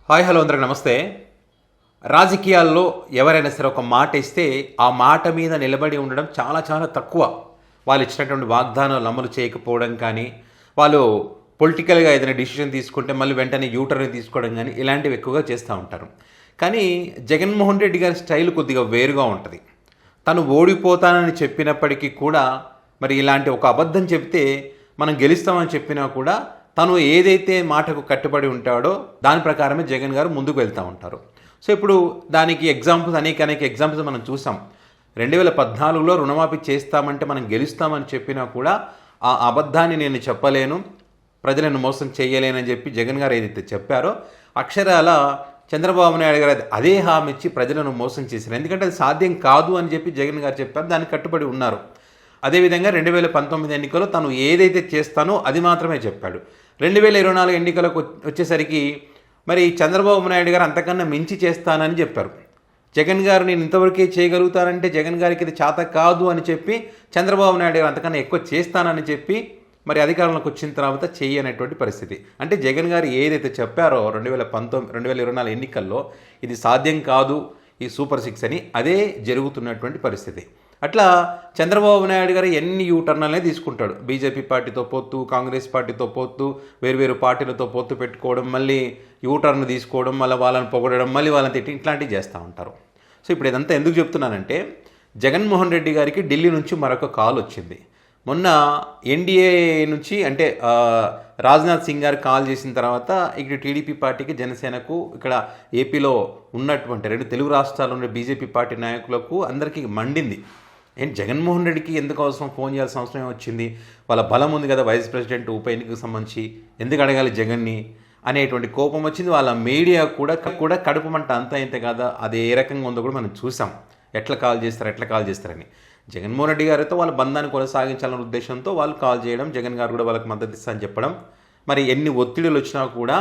Hi hello అందరికి నమస్తే. రాజకీయాల్లో ఎవరైనా సరే ఒక మాట ఇస్తే ఆ మాట మీద నిలబడి ఉండడం చాలా చాలా తక్కువ. వాళ్ళు ఇచ్చినటువంటి వాగ్దానాలు అమలు చేయకపోవడం కానీ, వాళ్ళు పొలిటికల్గా ఏదైనా డిసిషన్ తీసుకుంటే మళ్ళీ వెంటనే యూటర్న్ తీసుకోవడం కానీ ఇలాంటివి ఎక్కువగా చేస్తూ ఉంటారు. కానీ జగన్మోహన్ రెడ్డి గారి స్టైల్ కొద్దిగా వేరుగా ఉంటుంది. తను ఓడిపోతానని చెప్పినప్పటికీ కూడా మరి ఇలాంటి ఒక అబద్ధం చెప్తే మనం గెలుస్తామని చెప్పినా కూడా తను ఏదైతే మాటకు కట్టుబడి ఉంటాడో దాని ప్రకారమే జగన్ గారు ముందుకు వెళ్తూ ఉంటారు. సో ఇప్పుడు దానికి ఎగ్జాంపుల్స్ అనేక ఎగ్జాంపుల్స్ మనం చూసాం. 2014లో రుణమాఫీ చేస్తామంటే మనం గెలుస్తామని చెప్పినా కూడా ఆ అబద్ధాన్ని నేను చెప్పలేను, ప్రజలను మోసం చేయలేనని చెప్పి జగన్ గారు ఏదైతే చెప్పారో అక్షరాల చంద్రబాబు నాయుడు గారు అదే హామీ ఇచ్చి ప్రజలను మోసం చేశారు. ఎందుకంటే అది సాధ్యం కాదు అని చెప్పి జగన్ గారు చెప్పారు, దానికి కట్టుబడి ఉన్నారు. అదేవిధంగా 2019 ఎన్నికల్లో తను ఏదైతే చేస్తానో అది మాత్రమే చెప్పాడు. 2024 ఎన్నికలకు వచ్చేసరికి మరి చంద్రబాబు నాయుడు గారు అంతకన్నా మించి చేస్తానని చెప్పారు. జగన్ గారు నేను ఇంతవరకే చేయగలుగుతానంటే జగన్ గారికి ఇది చేత కాదు అని చెప్పి చంద్రబాబు నాయుడు గారు అంతకన్నా ఎక్కువ చేస్తానని చెప్పి మరి అధికారంలోకి వచ్చిన తర్వాత చేయనటువంటి పరిస్థితి. అంటే జగన్ గారు ఏదైతే చెప్పారో 2024 ఎన్నికల్లో ఇది సాధ్యం కాదు ఈ సూపర్ 6 అని, అదే జరుగుతున్నటువంటి పరిస్థితి. అట్లా చంద్రబాబు నాయుడు గారు ఎన్ని యూటర్నల్నే తీసుకుంటాడు. బీజేపీ పార్టీతో పొత్తు, కాంగ్రెస్ పార్టీతో పొత్తు, వేరు పార్టీలతో పొత్తు పెట్టుకోవడం, మళ్ళీ యూటర్న్ తీసుకోవడం, మళ్ళీ వాళ్ళని పొగడడం, మళ్ళీ వాళ్ళని తిట్టి ఇట్లాంటివి చేస్తూ ఉంటారు. సో ఇప్పుడు ఇదంతా ఎందుకు చెప్తున్నానంటే జగన్మోహన్ రెడ్డి గారికి ఢిల్లీ నుంచి మరొక కాల్ వచ్చింది. మొన్న ఎన్డీఏ నుంచి అంటే రాజ్నాథ్ సింగ్ గారు కాల్ చేసిన తర్వాత ఇక్కడ టీడీపీ పార్టీకి, జనసేనకు, ఇక్కడ ఏపీలో ఉన్నటువంటి 2 తెలుగు రాష్ట్రాల్లో ఉన్న బీజేపీ పార్టీ నాయకులకు అందరికీ మండింది. జగన్మోహన్ రెడ్డికి ఎందుకు అవసరం, ఫోన్ చేయాల్సిన అవసరం వచ్చింది, వాళ్ళ బలం ఉంది కదా వైస్ ప్రెసిడెంట్ ఉప ఎన్నికకు సంబంధించి, ఎందుకు అడగాలి జగన్ని అనేటువంటి కోపం వచ్చింది. వాళ్ళ మీడియా కూడా కడుపు మంట అంతా ఇంత కదా, అది ఏ రకంగా ఉందో కూడా మనం చూసాం. ఎట్లా కాల్ చేస్తారని జగన్మోహన్ రెడ్డి గారితో వాళ్ళ బంధాన్ని కొనసాగించాలనే ఉద్దేశంతో వాళ్ళు కాల్ చేయడం, జగన్ గారు కూడా వాళ్ళకి మద్దతు ఇస్తారని చెప్పడం, మరి ఎన్ని ఒత్తిడులు వచ్చినా కూడా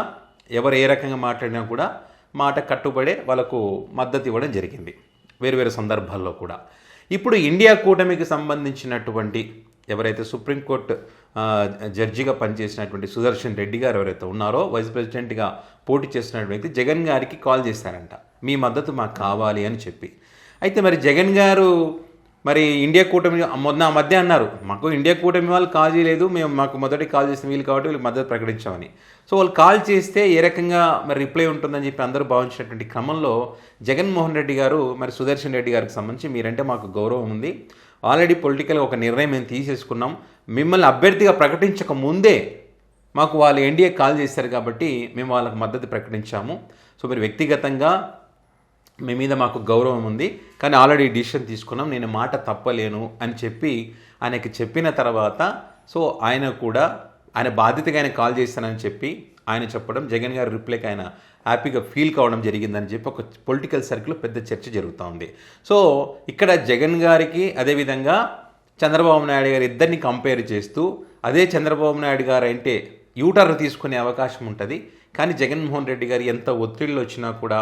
ఎవరు ఏ రకంగా మాట్లాడినా కూడా మాట కట్టుబడే వాళ్ళకు మద్దతు ఇవ్వడం జరిగింది వేరు సందర్భాల్లో కూడా. ఇప్పుడు ఇండియా కూటమికి సంబంధించినటువంటి ఎవరైతే సుప్రీంకోర్టు జడ్జిగా పనిచేసినటువంటి సుదర్శన్ రెడ్డి గారు ఎవరైతే ఉన్నారో వైస్ ప్రెసిడెంట్గా పోటీ చేస్తున్నటువంటి జగన్ గారికి కాల్ చేశారంట, మీ మద్దతు మాకు కావాలి అని చెప్పి. అయితే మరి జగన్ గారు మరి ఇండియా కూటమి మధ్య అన్నారు, మాకు ఇండియా కూటమి వాళ్ళు కాల్ చేయలేదు, మాకు మొదటి కాల్ చేసిన వీళ్ళు కాబట్టి వీళ్ళకి మద్దతు ప్రకటించామని. సో వాళ్ళు కాల్ చేస్తే ఏ రకంగా మరి రిప్లై ఉంటుందని చెప్పి అందరూ భావించినటువంటి క్రమంలో జగన్మోహన్ రెడ్డి గారు మరి సుదర్శన్ రెడ్డి గారికి సంబంధించి మీరంటే మాకు గౌరవం ఉంది, ఆల్రెడీ పొలిటికల్గా ఒక నిర్ణయం మేము తీసేసుకున్నాం, మిమ్మల్ని అభ్యర్థిగా ప్రకటించక ముందే మాకు వాళ్ళు ఎన్డీఏ కాల్ చేశారు కాబట్టి మేము వాళ్ళకి మద్దతు ప్రకటించాము. సో మీరు వ్యక్తిగతంగా మీ మీద మాకు గౌరవం ఉంది, కానీ ఆల్రెడీ డిసిషన్ తీసుకున్నాం, నేను మాట తప్పలేను అని చెప్పి ఆయనకి చెప్పిన తర్వాత సో ఆయన బాధ్యతగా ఆయన కాల్ చేస్తానని చెప్పి ఆయన చెప్పడం, జగన్ గారి రిప్లైకి ఆయన హ్యాపీగా ఫీల్ కావడం జరిగిందని చెప్పి ఒక పొలిటికల్ సర్కిల్లో పెద్ద చర్చ జరుగుతూ ఉంది. సో ఇక్కడ జగన్ గారికి అదేవిధంగా చంద్రబాబు నాయుడు గారు ఇద్దరిని కంపేర్ చేస్తూ, అదే చంద్రబాబు నాయుడు గారు అంటే యూటర్న్ తీసుకునే అవకాశం ఉంటుంది, కానీ జగన్మోహన్ రెడ్డి గారు ఎంత ఒత్తిళ్ళు వచ్చినా కూడా,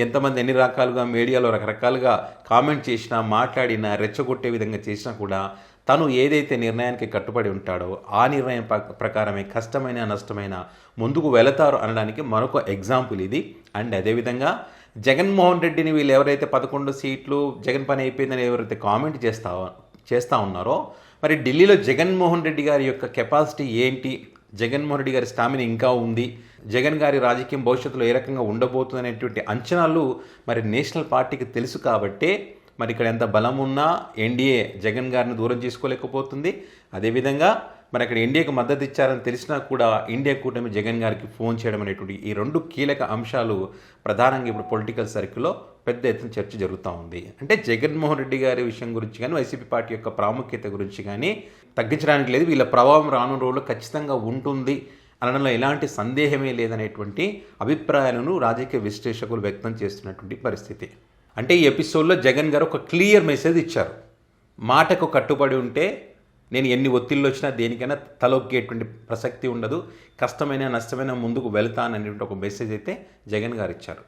ఎంతమంది ఎన్ని రకాలుగా మీడియాలో రకరకాలుగా కామెంట్ చేసినా, మాట్లాడినా, రెచ్చగొట్టే విధంగా చేసినా కూడా తను ఏదైతే నిర్ణయానికి కట్టుబడి ఉంటాడో ఆ నిర్ణయం ప్రకారమే కష్టమైన నష్టమైన ముందుకు వెళతారు అనడానికి మరొక ఎగ్జాంపుల్ ఇది. అండ్ అదేవిధంగా జగన్మోహన్ రెడ్డిని వీళ్ళు ఎవరైతే 11 సీట్లు జగన్ పని అయిపోయిందని ఎవరైతే కామెంట్ చేస్తూ ఉన్నారో, మరి ఢిల్లీలో జగన్మోహన్ రెడ్డి గారి యొక్క కెపాసిటీ ఏంటి, జగన్మోహన్ రెడ్డి గారి స్టామినా ఇంకా ఉంది, జగన్ గారి రాజకీయం భవిష్యత్తులో ఏ రకంగా ఉండబోతుంది అనేటువంటి అంచనాలు మరి నేషనల్ పార్టీకి తెలుసు కాబట్టే మరి ఇక్కడ ఎంత బలం ఉన్నా ఎన్డీఏ జగన్ గారిని దూరం చేసుకోలేకపోతుంది. అదేవిధంగా మరి అక్కడ ఎన్డీఏకి మద్దతు ఇచ్చారని తెలిసినా కూడా ఇండియా కూటమి జగన్ గారికి ఫోన్ చేయడం అనేటువంటి ఈ 2 కీలక అంశాలు ప్రధానంగా ఇప్పుడు పొలిటికల్ సర్కిల్లో పెద్ద ఎత్తున చర్చ జరుగుతూ ఉంది. అంటే జగన్మోహన్ రెడ్డి గారి విషయం గురించి కానీ, వైసీపీ పార్టీ యొక్క ప్రాముఖ్యత గురించి కానీ తగ్గించడానికి లేదు, వీళ్ళ ప్రభావం రానున్న రోజుల్లో ఖచ్చితంగా ఉంటుంది అనడంలో ఎలాంటి సందేహమే లేదనేటువంటి అభిప్రాయాలను రాజకీయ విశ్లేషకులు వ్యక్తం చేస్తున్నటువంటి పరిస్థితి. అంటే ఈ ఎపిసోడ్లో జగన్ గారు ఒక క్లియర్ మెసేజ్ ఇచ్చారు, మాటకు కట్టుబడి ఉంటే నేను ఎన్ని ఒత్తిళ్ళు వచ్చినా దేనికైనా తలొక్కేటువంటి ప్రసక్తి ఉండదు, కష్టమైన నష్టమైన ముందుకు వెళ్తాననేటువంటి ఒక మెసేజ్ అయితే జగన్ గారు ఇచ్చారు.